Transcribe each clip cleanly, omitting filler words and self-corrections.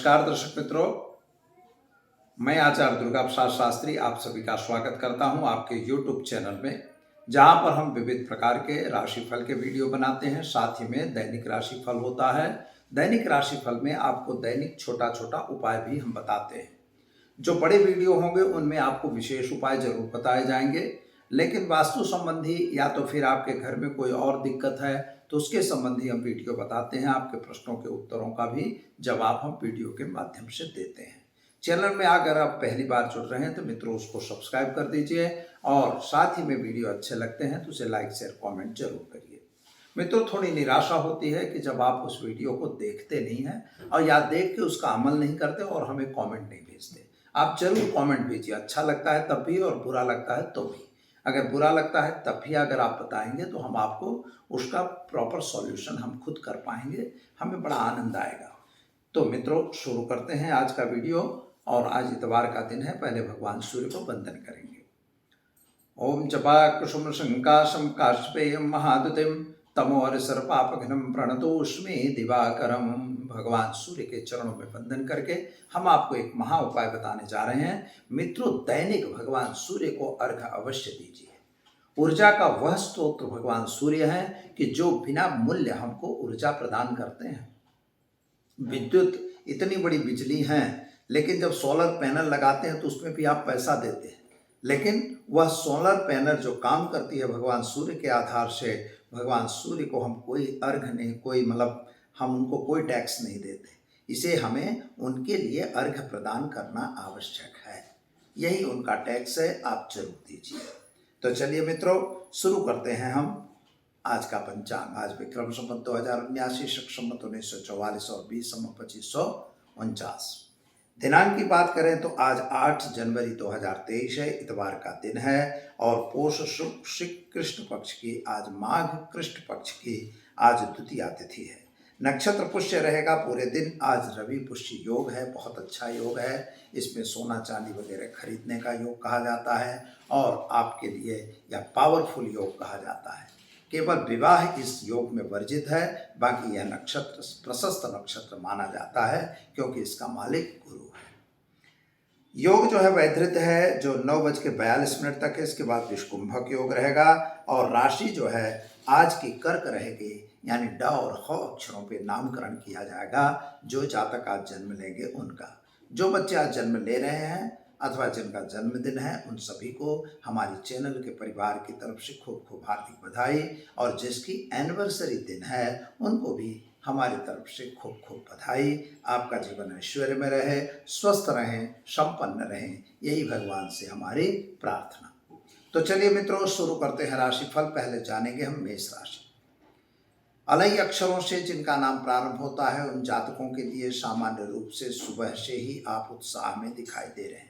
नमस्कार दर्शक मित्रों, मैं आचार्य दुर्गा प्रसाद शास्त्री आप सभी का स्वागत करता हूं आपके YouTube चैनल में, जहां पर हम विविध प्रकार के राशिफल के वीडियो बनाते हैं। साथ ही में दैनिक राशिफल होता है। दैनिक राशिफल में आपको दैनिक छोटा छोटा उपाय भी हम बताते हैं। जो बड़े वीडियो होंगे उनमें आपको विशेष उपाय जरूर बताए जाएंगे, लेकिन वास्तु संबंधी या तो फिर आपके घर में कोई और दिक्कत है तो उसके संबंधी हम वीडियो बताते हैं। आपके प्रश्नों के उत्तरों का भी जवाब हम वीडियो के माध्यम से देते हैं। चैनल में अगर आप पहली बार जुड़ रहे हैं तो मित्रों उसको सब्सक्राइब कर दीजिए और साथ ही में वीडियो अच्छे लगते हैं तो उसे लाइक शेयर कमेंट जरूर करिए। मित्रों, थोड़ी निराशा होती है कि जब आप उस वीडियो को देखते नहीं हैं और या देख के उसका अमल नहीं करते और हमें कमेंट नहीं भेजते। आप जरूर कमेंट भेजिए, अच्छा लगता है तब भी और बुरा लगता है तो भी। अगर बुरा लगता है तब भी अगर आप बताएंगे तो हम आपको उसका प्रॉपर सॉल्यूशन हम खुद कर पाएंगे, हमें बड़ा आनंद आएगा। तो मित्रों, शुरू करते हैं आज का वीडियो। और आज इतवार का दिन है। पहले भगवान सूर्य को वंदन करेंगे। ओम जपा कुसुम संकाशम काश्यपेयम महादुतिम तमोर सर्पापघ्नम प्रणतोष्मि दिवाकरम। भगवान सूर्य के चरणों में वंदन करके हम आपको एक महा उपाय बताने जा रहे हैं। मित्रों, दैनिक भगवान सूर्य को अर्घ्य अवश्य दीजिए। ऊर्जा का वह स्रोत भगवान सूर्य है कि जो बिना मूल्य हमको ऊर्जा प्रदान करते हैं। विद्युत इतनी बड़ी बिजली है, लेकिन जब सोलर पैनल लगाते हैं तो उसमें भी आप पैसा देते हैं, लेकिन वह सोलर पैनल जो काम करती है भगवान सूर्य के आधार से, भगवान सूर्य को हम कोई अर्घ्य नहीं, कोई हम उनको कोई टैक्स नहीं देते। इसे हमें उनके लिए अर्घ्य प्रदान करना आवश्यक है। यही उनका टैक्स है, आप जरूर दीजिए। तो चलिए मित्रों, शुरू करते हैं हम आज का पंचांग। आज विक्रम संवत 2079, शक संवत 1944 और 20 संवत 2549। दिनांक की बात करें तो आज 8 जनवरी 2023 है, इतवार का दिन है और पोष शुक्ल कृष्ण पक्ष की, आज माघ कृष्ण पक्ष की आज द्वितीया तिथि है। नक्षत्र पुष्य रहेगा पूरे दिन। आज रवि पुष्य योग है, बहुत अच्छा योग है। इसमें सोना चांदी वगैरह खरीदने का योग कहा जाता है और आपके लिए या पावरफुल योग कहा जाता है। केवल विवाह इस योग में वर्जित है, बाकी यह नक्षत्र प्रशस्त नक्षत्र माना जाता है क्योंकि इसका मालिक गुरु है। योग जो है वैधृत है, जो 9:42 तक है। इसके बाद विषकुंभक योग रहेगा और राशि जो है आज की कर्क रहेगी, यानी ड और ह अक्षरों पे नामकरण किया जाएगा। जो जातक आज जन्म लेंगे उनका, जो बच्चे आज जन्म ले रहे हैं अथवा जिनका जन्मदिन है, उन सभी को हमारी चैनल के परिवार की तरफ से खूब खूब हार्दिक बधाई। और जिसकी एनिवर्सरी दिन है उनको भी हमारी तरफ से खूब खूब बधाई। आपका जीवन ऐश्वर्य में रहे, स्वस्थ रहें, संपन्न रहें, यही भगवान से हमारी प्रार्थना। तो चलिए मित्रों, शुरू करते हैं राशिफल। पहले जानेंगे हम मेष राशि। अलई अक्षरों से जिनका नाम प्रारंभ होता है उन जातकों के लिए सामान्य रूप से सुबह से ही आप उत्साह में दिखाई दे रहे हैं।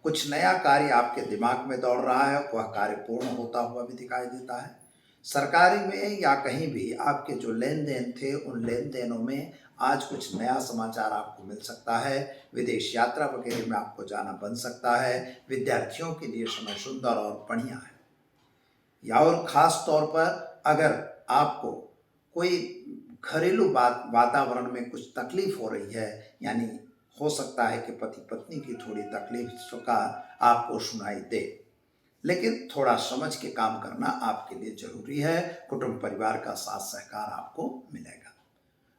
कुछ नया कार्य आपके दिमाग में दौड़ रहा है, वह कार्य पूर्ण होता हुआ भी दिखाई देता है। सरकारी में या कहीं भी आपके जो लेन देन थे, उन लेन देनों में आज कुछ नया समाचार आपको मिल सकता है। विदेश यात्रा वगैरह में आपको जाना बन सकता है। विद्यार्थियों के लिए समय सुंदर और बढ़िया है। या और ख़ास तौर पर अगर आपको कोई घरेलू वातावरण में कुछ तकलीफ हो रही है, यानी हो सकता है कि पति पत्नी की थोड़ी तकलीफ का आपको सुनाई दे, लेकिन थोड़ा समझ के काम करना आपके लिए जरूरी है। कुटुंब परिवार का साथ सहकार आपको मिलेगा।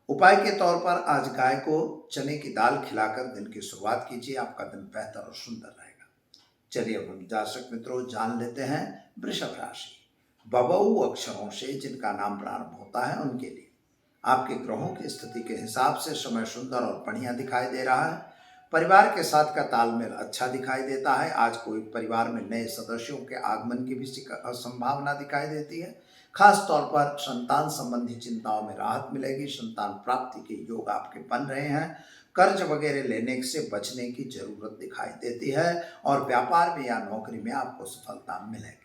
उपाय के तौर पर आज गाय को चने की दाल खिलाकर दिन की शुरुआत कीजिए, आपका दिन बेहतर और सुंदर रहेगा। चलिए अब हम दर्शक मित्रों जान लेते हैं वृषभ राशि। बबऊ अक्षरों से जिनका नाम प्रारंभ होता है उनके लिए आपके ग्रहों की स्थिति के हिसाब से समय सुंदर और बढ़िया दिखाई दे रहा है। परिवार के साथ का तालमेल अच्छा दिखाई देता है। आज कोई परिवार में नए सदस्यों के आगमन की भी संभावना दिखाई देती है। खास तौर पर संतान संबंधी चिंताओं में राहत मिलेगी। संतान प्राप्ति के योग आपके बन रहे हैं। कर्ज वगैरह लेने से बचने की जरूरत दिखाई देती है और व्यापार में या नौकरी में आपको सफलता मिलेगी।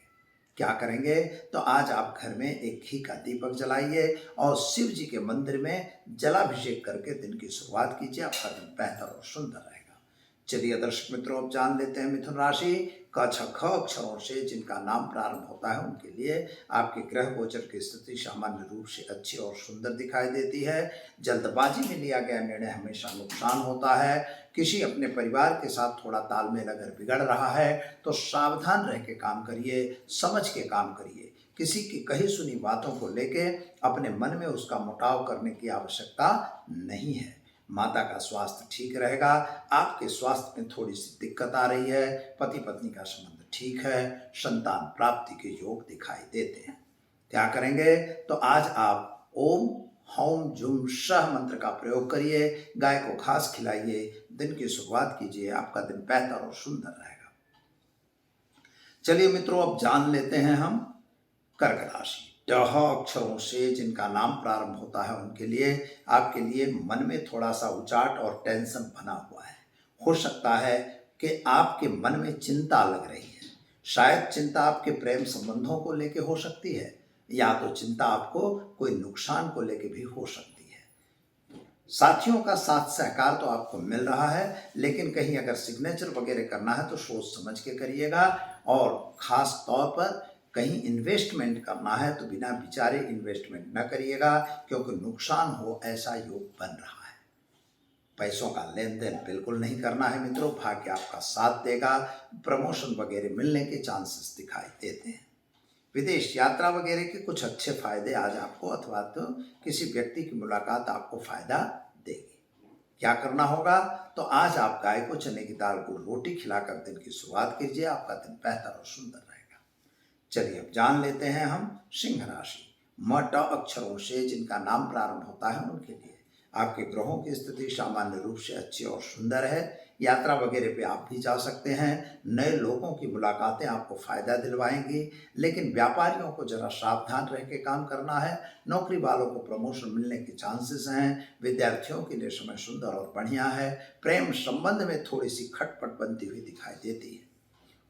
क्या करेंगे तो आज आप घर में एक घी का दीपक जलाइए और शिव जी के मंदिर में जलाभिषेक करके दिन की शुरुआत कीजिए, आपका दिन बेहतर और सुंदर रहेगा। चलिए दर्शक मित्रों, अब जान लेते हैं मिथुन राशि क छ ख अक्षरों से जिनका नाम प्रारंभ होता है उनके लिए आपके ग्रह गोचर की स्थिति सामान्य रूप से अच्छी और सुंदर दिखाई देती है। जल्दबाजी में लिया गया निर्णय हमेशा नुकसान होता है। किसी अपने परिवार के साथ थोड़ा तालमेल अगर बिगड़ रहा है तो सावधान रह के काम करिए, समझ के काम करिए। किसी की कही सुनी बातों को लेके अपने मन में उसका मुटाव करने की आवश्यकता नहीं है। माता का स्वास्थ्य ठीक रहेगा। आपके स्वास्थ्य में थोड़ी सी दिक्कत आ रही है। पति पत्नी का संबंध ठीक है। संतान प्राप्ति के योग दिखाई देते हैं। क्या करेंगे तो आज आप ओम हौम जुम शह मंत्र का प्रयोग करिए। गाय को घास खिलाइए। दिन की शुरुआत कीजिए। आपका दिन बेहतर और सुंदर रहेगा। चलिए मित्रों, अब जान लेते हैं हम कर्क राशि। टह अक्षरों से जिनका नाम प्रारंभ होता है उनके लिए आपके लिए मन में थोड़ा सा उचाट और टेंशन बना हुआ है। हो सकता है कि आपके मन में चिंता लग रही है। शायद चिंता आपके प्रेम संबंधों को लेके हो सकती है, या तो चिंता आपको कोई नुकसान को लेके भी हो सकती है। साथियों का साथ सहकार तो आपको मिल रहा है, लेकिन कहीं अगर सिग्नेचर वगैरह करना है तो सोच समझ के करिएगा। और खास तौर पर कहीं इन्वेस्टमेंट करना है तो बिना विचारे इन्वेस्टमेंट न करिएगा, क्योंकि नुकसान हो ऐसा योग बन रहा है। पैसों का लेन देन बिल्कुल नहीं करना है मित्रों। भाग्य आपका साथ देगा। प्रमोशन वगैरह मिलने के चांसेस दिखाई देते हैं। विदेश यात्रा वगैरह के कुछ अच्छे फायदे आज आपको, अथवा तो किसी व्यक्ति की मुलाकात आपको फायदा देगी। क्या करना होगा तो आज आप गाय को चने की दाल को रोटी खिलाकर दिन की शुरुआत कीजिए। आपका दिन बेहतर और सुंदर रहेगा। चलिए अब जान लेते हैं हम सिंह राशि। म ट अक्षरों से जिनका नाम प्रारंभ होता है उनके लिए आपके ग्रहों की स्थिति सामान्य रूप से अच्छी और सुंदर है। यात्रा वगैरह पे आप भी जा सकते हैं। नए लोगों की मुलाकातें आपको फायदा दिलवाएंगी, लेकिन व्यापारियों को जरा सावधान रह के काम करना है। नौकरी वालों को प्रमोशन मिलने के चांसेस हैं। विद्यार्थियों के लिए समय सुंदर और बढ़िया है। प्रेम संबंध में थोड़ी सी खटपट बनती हुई दिखाई देती है।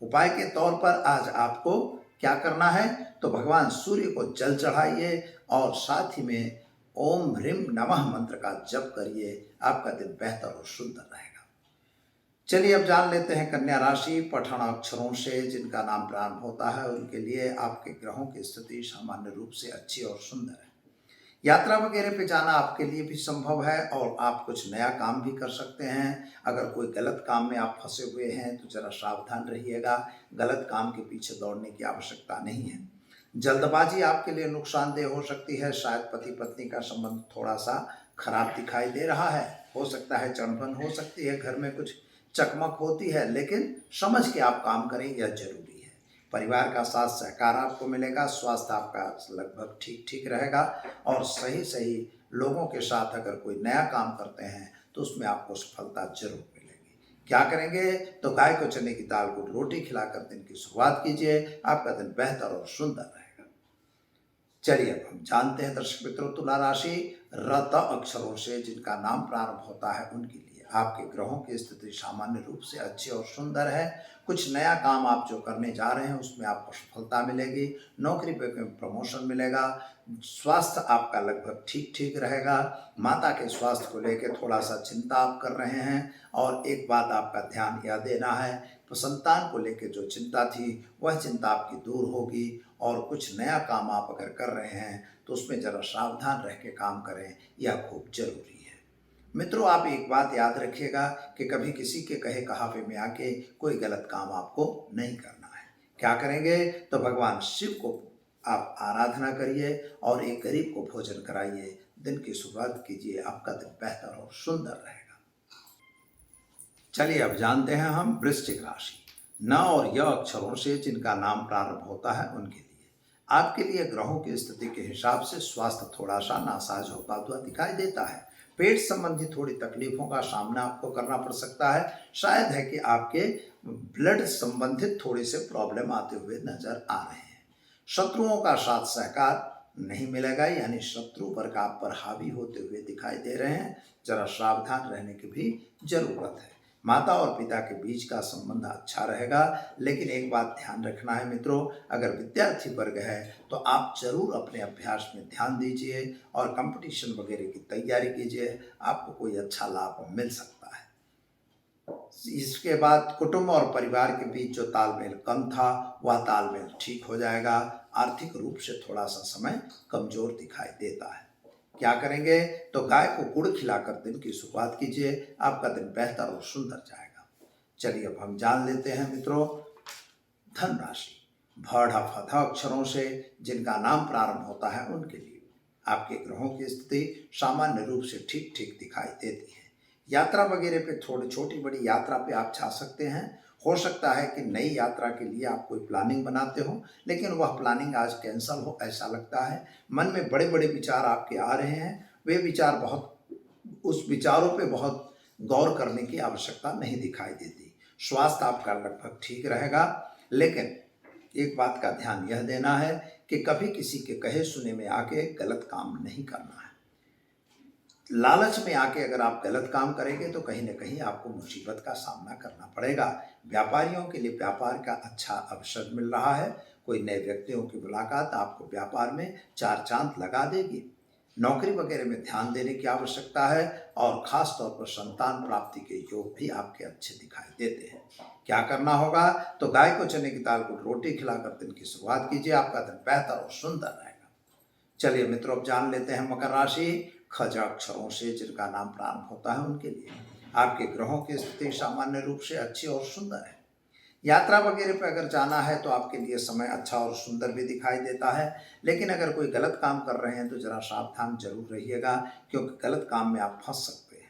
उपाय के तौर पर आज आपको क्या करना है तो भगवान सूर्य को जल चढ़ाइए और साथ ही में ओम ह्रीम नमः मंत्र का जप करिए। आपका दिन बेहतर और सुंदर रहेगा। चलिए अब जान लेते हैं कन्या राशि। पठन अक्षरों से जिनका नाम प्रारंभ होता है उनके लिए आपके ग्रहों की स्थिति सामान्य रूप से अच्छी और सुंदर है। यात्रा वगैरह पे जाना आपके लिए भी संभव है और आप कुछ नया काम भी कर सकते हैं। अगर कोई गलत काम में आप फंसे हुए हैं तो जरा सावधान रहिएगा। गलत काम के पीछे दौड़ने की आवश्यकता नहीं है। जल्दबाजी आपके लिए नुकसानदेह हो सकती है। शायद पति पत्नी का संबंध थोड़ा सा खराब दिखाई दे रहा है। हो सकता है चणभन हो सकती है, घर में कुछ चकमक होती है, लेकिन समझ के आप काम करें, यह जरूरी है। परिवार का साथ सहकार आपको मिलेगा। स्वास्थ्य आपका लगभग ठीक ठीक रहेगा और सही सही लोगों के साथ अगर कोई नया काम करते हैं तो उसमें आपको सफलता जरूर मिलेगी। क्या करेंगे तो गाय को चने की दाल को रोटी खिलाकर दिन की शुरुआत कीजिए। आपका दिन बेहतर और सुंदर रहेगा। चलिए अब हम जानते हैं दर्शक मित्रों तुला राशि। रत अक्षरों से जिनका नाम प्रारंभ होता है उनके लिए आपके ग्रहों की स्थिति सामान्य रूप से अच्छी और सुंदर है। कुछ नया काम आप जो करने जा रहे हैं उसमें आपको सफलता मिलेगी। नौकरी पे प्रमोशन मिलेगा। स्वास्थ्य आपका लगभग ठीक ठीक रहेगा। माता के स्वास्थ्य को लेकर थोड़ा सा चिंता आप कर रहे हैं। और एक बात आपका ध्यान यह देना है, तो संतान को लेकर जो चिंता थी वह चिंता आपकी दूर होगी। और कुछ नया काम आप अगर कर रहे हैं तो उसमें जरा सावधान रह के काम करें, यह खूब जरूरी है। मित्रों, आप एक बात याद रखिएगा कि कभी किसी के कहे कहावे में आके कोई गलत काम आपको नहीं करना है। क्या करेंगे तो भगवान शिव को आप आराधना करिए और एक गरीब को भोजन कराइए। दिन की शुरुआत कीजिए। आपका दिन बेहतर और सुंदर रहेगा। चलिए अब जानते हैं हम वृश्चिक राशि। न और य अक्षरों से जिनका नाम प्रारंभ होता है उनके लिए आपके लिए ग्रहों की स्थिति के हिसाब से स्वास्थ्य थोड़ा सा नासाज होता हुआ दिखाई देता है। पेट संबंधी थोड़ी तकलीफों का सामना आपको करना पड़ सकता है। शायद है कि आपके ब्लड संबंधित थोड़े से प्रॉब्लम आते हुए नजर आ रहे हैं। शत्रुओं का साथ सहकार नहीं मिलेगा, यानी शत्रु वर्ग आप पर हावी होते हुए दिखाई दे रहे हैं। जरा सावधान रहने की भी जरूरत है। माता और पिता के बीच का संबंध अच्छा रहेगा, लेकिन एक बात ध्यान रखना है मित्रों, अगर विद्यार्थी वर्ग है तो आप जरूर अपने अभ्यास में ध्यान दीजिए और कंपटीशन वगैरह की तैयारी कीजिए। आपको कोई अच्छा लाभ मिल सकता है। इसके बाद कुटुंब और परिवार के बीच जो तालमेल कम था वह तालमेल ठीक हो जाएगा। आर्थिक रूप से थोड़ा सा समय कमजोर दिखाई देता है। क्या करेंगे? तो गाय को गुड़ खिलाकर दिन की शुरुआत कीजिए, आपका दिन बेहतर और सुंदर जाएगा। चलिए अब हम जान लेते हैं मित्रों धन राशि। भ ढ फ थ अक्षरों से जिनका नाम प्रारंभ होता है उनके लिए आपके ग्रहों की स्थिति सामान्य रूप से ठीक ठीक दिखाई देती है। यात्रा वगैरह पे थोड़ी छोटी बड़ी यात्रा पे आप जा सकते हैं। हो सकता है कि नई यात्रा के लिए आप कोई प्लानिंग बनाते हो, लेकिन वह प्लानिंग आज कैंसिल हो ऐसा लगता है। मन में बड़े बड़े विचार आपके आ रहे हैं, वे विचार उस विचारों पे बहुत गौर करने की आवश्यकता नहीं दिखाई देती। स्वास्थ्य आपका लगभग ठीक रहेगा, लेकिन एक बात का ध्यान यह देना है कि कभी किसी के कहे सुने में आके गलत काम नहीं करना है। लालच में आके अगर आप गलत काम करेंगे तो कहीं ना कहीं आपको मुसीबत का सामना करना पड़ेगा। व्यापारियों के लिए व्यापार का अच्छा अवसर मिल रहा है। कोई नए व्यक्तियों की मुलाकात आपको व्यापार में चार चांद लगा देगी। नौकरी वगैरह में ध्यान देने की आवश्यकता है और खास तौर पर संतान प्राप्ति के योग भी आपके अच्छे दिखाई देते हैं। क्या करना होगा? तो गाय को चने की दाल को रोटी खिलाकर दिन की शुरुआत कीजिए, आपका दिन बेहतर और सुंदर रहेगा। चलिए मित्रों अब जान लेते हैं मकर राशि। खज अक्षरों से जिनका नाम प्रारंभ होता है उनके लिए आपके ग्रहों की स्थिति सामान्य रूप से अच्छी और सुंदर है। यात्रा वगैरह पर अगर जाना है तो आपके लिए समय अच्छा और सुंदर भी दिखाई देता है, लेकिन अगर कोई गलत काम कर रहे हैं तो जरा सावधान जरूर रहिएगा, क्योंकि गलत काम में आप फंस सकते हैं।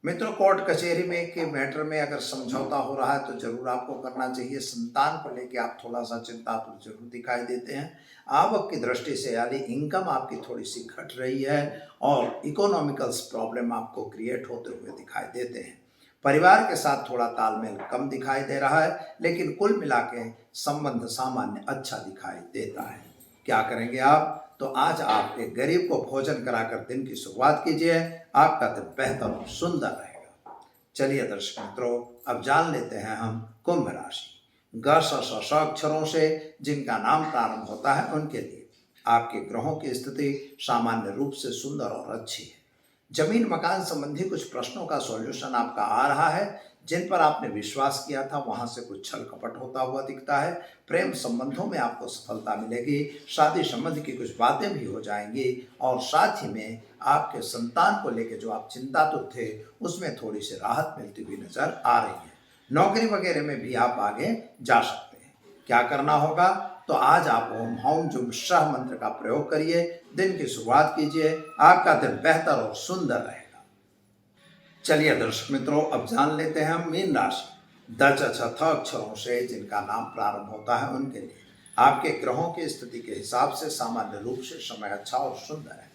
मित्रों कोर्ट कचहरी में के मैटर में अगर समझौता हो रहा है तो जरूर आपको करना चाहिए। संतान को लेकर आप थोड़ा सा चिंतातुर जरूर दिखाई देते हैं। आवक की दृष्टि से यानी इनकम आपकी थोड़ी सी घट रही है और इकोनॉमिकल प्रॉब्लम आपको क्रिएट होते हुए दिखाई देते हैं। परिवार के साथ थोड़ा तालमेल कम दिखाई दे रहा है, लेकिन कुल मिला के संबंध सामान्य अच्छा दिखाई देता है। क्या करेंगे आप? तो आज आप एक गरीब को भोजन कराकर दिन की शुरुआत कीजिए, आपका दिन बेहतर और सुंदर रहेगा। चलिए दर्शक मित्रों अब जान लेते हैं हम कुंभ राशि। ग स अक्षरों से जिनका नाम प्रारंभ होता है उनके लिए आपके ग्रहों की स्थिति सामान्य रूप से सुंदर और अच्छी है। जमीन मकान संबंधी कुछ प्रश्नों का सॉल्यूशन आपका आ रहा है। जिन पर आपने विश्वास किया था वहां से कुछ छल कपट होता हुआ दिखता है। प्रेम संबंधों में आपको सफलता मिलेगी। शादी संबंध की कुछ बातें भी हो जाएंगी और साथ ही में आपके संतान को लेकर जो आप चिंतातुर थे उसमें थोड़ी सी राहत मिलती हुई नजर आ रही है। नौकरी वगैरह में भी आप आगे जा सकते हैं। क्या करना होगा? तो आज आप ओम हौम जुम शाह मंत्र का प्रयोग करिए, दिन की शुरुआत कीजिए, आपका दिन बेहतर और सुंदर रहेगा। चलिए दर्शक मित्रों अब जान लेते हैं हम मीन राशि। द च छ थ अक्षरों से जिनका नाम प्रारंभ होता है उनके लिए आपके ग्रहों की स्थिति के हिसाब से सामान्य रूप से समय अच्छा और सुंदर है।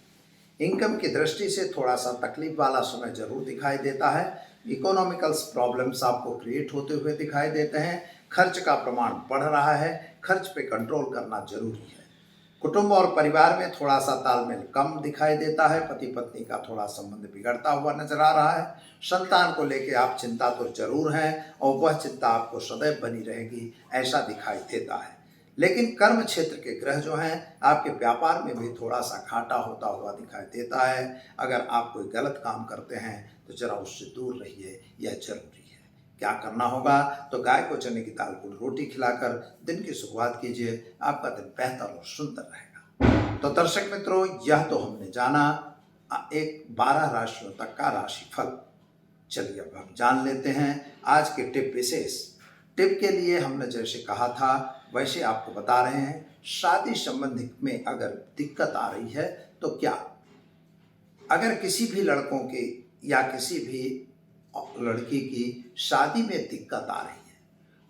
इनकम की दृष्टि से थोड़ा सा तकलीफ वाला समय जरूर दिखाई देता है। इकोनॉमिकल प्रॉब्लम्स आपको क्रिएट होते हुए दिखाई देते हैं। खर्च का प्रमाण बढ़ रहा है, खर्च पे कंट्रोल करना जरूरी है। कुटुंब और परिवार में थोड़ा सा तालमेल कम दिखाई देता है। पति पत्नी का थोड़ा संबंध बिगड़ता हुआ नजर आ रहा है। संतान को लेकर आप चिंता तो जरूर हैं और वह चिंता आपको सदैव बनी रहेगी ऐसा दिखाई देता है। लेकिन कर्म क्षेत्र के ग्रह जो हैं आपके व्यापार में भी थोड़ा सा घाटा होता हुआ दिखाई देता है। अगर आप कोई गलत काम करते हैं तो जरा उससे दूर रहिए, यह जरूरी है। क्या करना होगा? तो गाय को चने की दाल को रोटी खिलाकर दिन की शुरुआत कीजिए, आपका दिन बेहतर और सुंदर रहेगा। तो दर्शक मित्रों यह तो हमने जाना एक 12 राशियों तक का राशिफल। चलिए अब हम जान लेते हैं आज के टिप विशेष। टिप के लिए हमने जैसे कहा था वैसे आपको बता रहे हैं। शादी संबंधी में अगर दिक्कत आ रही है तो क्या, अगर किसी भी लड़कों के या किसी भी लड़की की शादी में दिक्कत आ रही है,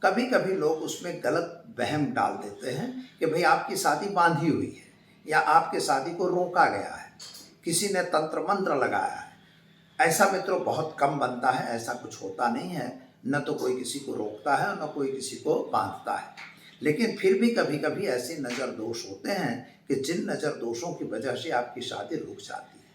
कभी कभी लोग उसमें गलत वहम डाल देते हैं कि भाई आपकी शादी बांधी हुई है या आपके शादी को रोका गया है, किसी ने तंत्र मंत्र लगाया है। ऐसा मित्रों बहुत कम बनता है, ऐसा कुछ होता नहीं है। न तो कोई किसी को रोकता है न कोई किसी को बांधता है। लेकिन फिर भी कभी कभी ऐसे नज़र दोष होते हैं कि जिन नज़र दोषों की वजह से आपकी शादी रुक जाती है।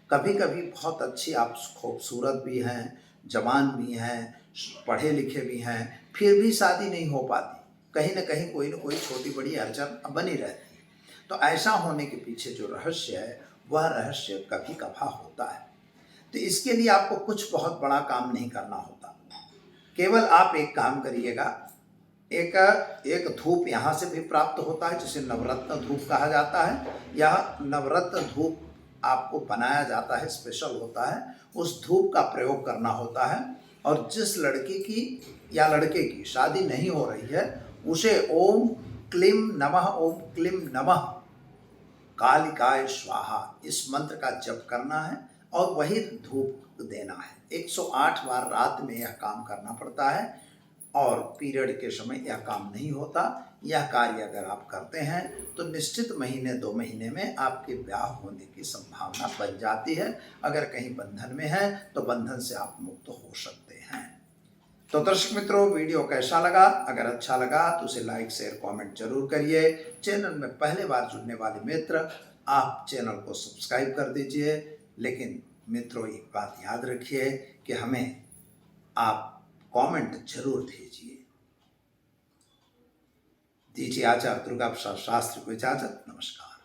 कभी कभी बहुत अच्छी आप खूबसूरत भी हैं, जवान भी हैं, पढ़े लिखे भी हैं, फिर भी शादी नहीं हो पाती। कहीं न कोई छोटी बड़ी अड़चन बनी रहती है। तो ऐसा होने के पीछे जो रहस्य है वह रहस्य कभी कभार होता है। तो इसके लिए आपको कुछ बहुत बड़ा काम नहीं करना होता। केवल आप एक काम करिएगा, एक एक धूप यहाँ से भी प्राप्त होता है जिसे नवरत्न धूप कहा जाता है। यह नवरत्न धूप आपको बनाया जाता है, स्पेशल होता है, उस धूप का प्रयोग करना होता है। और जिस लड़की की या लड़के की शादी नहीं हो रही है उसे ओम क्लीम नमः, ओम क्लीम नमः कालिकाय स्वाहा इस मंत्र का जप करना है और वही धूप देना है। 108 बार रात में यह काम करना पड़ता है और पीरियड के समय यह काम नहीं होता। यह कार्य अगर आप करते हैं तो निश्चित महीने 2 महीने में आपके ब्याह होने की संभावना बन जाती है। अगर कहीं बंधन में है तो बंधन से आप मुक्त हो सकते हैं। तो दर्शक मित्रों, वीडियो कैसा लगा? अगर अच्छा लगा तो उसे लाइक शेयर कमेंट जरूर करिए। चैनल में पहले बार जुड़ने वाले मित्र आप चैनल को सब्सक्राइब कर दीजिए। लेकिन मित्रों, एक बात याद रखिए कि हमें आप कमेंट जरूर दीजिए आचार्य दुर्गा प्रसाद शास्त्री को इजाजत। नमस्कार।